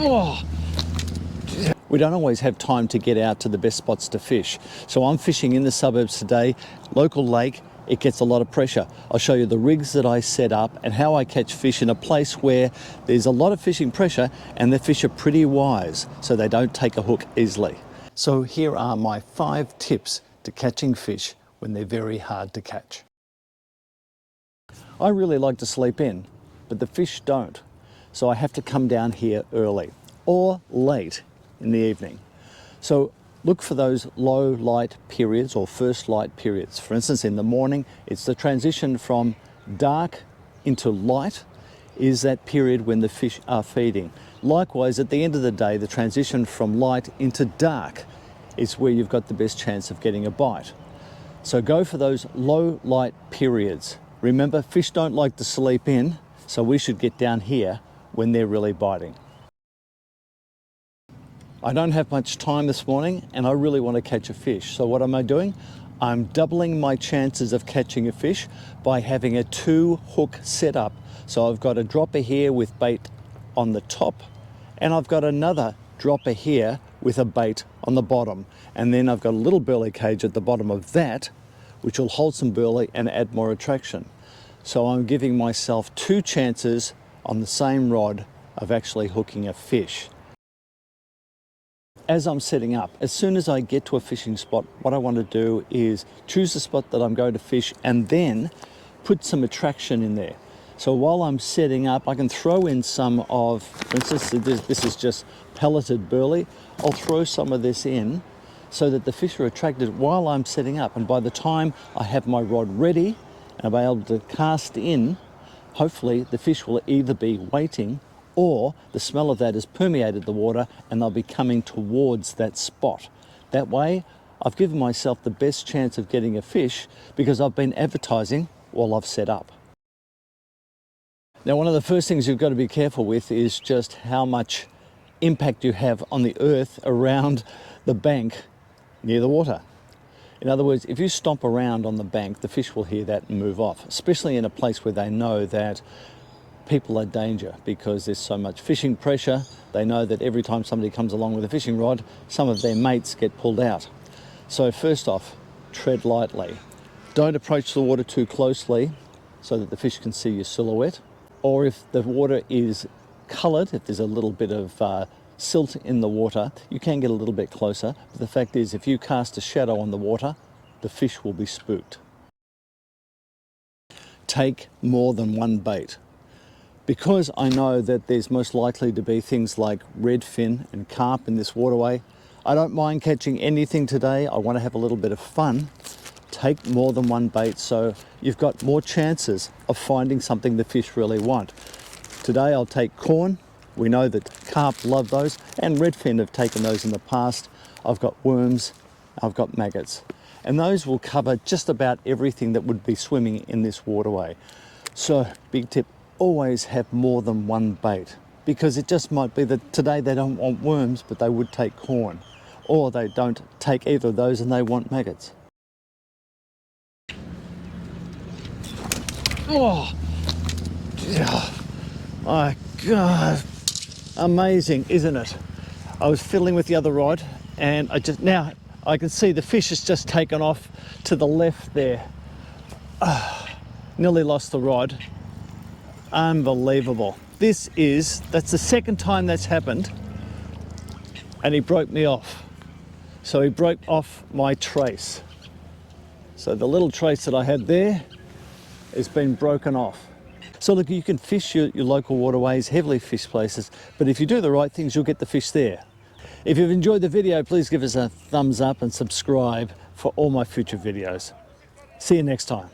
Oh. We don't always have time to get out to the best spots to fish. So I'm fishing in the suburbs today, local lake. It gets a lot of pressure. I'll show you the rigs that I set up and how I catch fish in a place where there's a lot of fishing pressure and the fish are pretty wise, so they don't take a hook easily. So here are my 5 tips to catching fish when they're very hard to catch. I really like to sleep in, but the fish don't. So I have to come down here early or late in the evening. So look for those low light periods or first light periods. For instance, in the morning, it's the transition from dark into light is that period when the fish are feeding. Likewise, at the end of the day, the transition from light into dark is where you've got the best chance of getting a bite. So go for those low light periods. Remember, fish don't like to sleep in, so we should get down here when they're really biting. I don't have much time this morning and I really want to catch a fish. So what am I doing? I'm doubling my chances of catching a fish by having a 2-hook setup. So I've got a dropper here with bait on the top and I've got another dropper here with a bait on the bottom. And then I've got a little burley cage at the bottom of that, which will hold some burley and add more attraction. So I'm giving myself 2 chances on the same rod of actually hooking a fish. As I'm setting up, as soon as I get to a fishing spot, what I want to do is choose the spot that I'm going to fish and then put some attraction in there. So while I'm setting up, I can throw in some of, for instance, this is just pelleted burley. I'll throw some of this in so that the fish are attracted while I'm setting up. And by the time I have my rod ready and I'll be able to cast in, hopefully the fish will either be waiting or the smell of that has permeated the water and they'll be coming towards that spot. That way, I've given myself the best chance of getting a fish because I've been advertising while I've set up. Now, one of the first things you've got to be careful with is just how much impact you have on the earth around the bank near the water. In other words, if you stomp around on the bank, the fish will hear that and move off, especially in a place where they know that people are danger because there's so much fishing pressure. They know that every time somebody comes along with a fishing rod, some of their mates get pulled out. So first off, tread lightly. Don't approach the water too closely so that the fish can see your silhouette. Or if the water is coloured, if there's a little bit of silt in the water, you can get a little bit closer. But the fact is, if you cast a shadow on the water, the fish will be spooked. Take more than one bait. Because I know that there's most likely to be things like redfin and carp in this waterway, I don't mind catching anything today. I want to have a little bit of fun. Take more than one bait so you've got more chances of finding something the fish really want. Today I'll take corn. We know that carp love those, and redfin have taken those in the past. I've got worms, I've got maggots. And those will cover just about everything that would be swimming in this waterway. So, big tip, always have more than one bait, because it just might be that today they don't want worms, but they would take corn, or they don't take either of those and they want maggots. Oh, my God, amazing, isn't it? I was fiddling with the other rod and now I can see the fish has just taken off to the left there. Nearly lost the rod. Unbelievable. That's the second time that's happened, and he broke me off. So he broke off my trace. So the little trace that I had there has been broken off. So look, you can fish your local waterways, heavily fished places, but if you do the right things, you'll get the fish there. If you've enjoyed the video, please give us a thumbs up and subscribe for all my future videos. See you next time.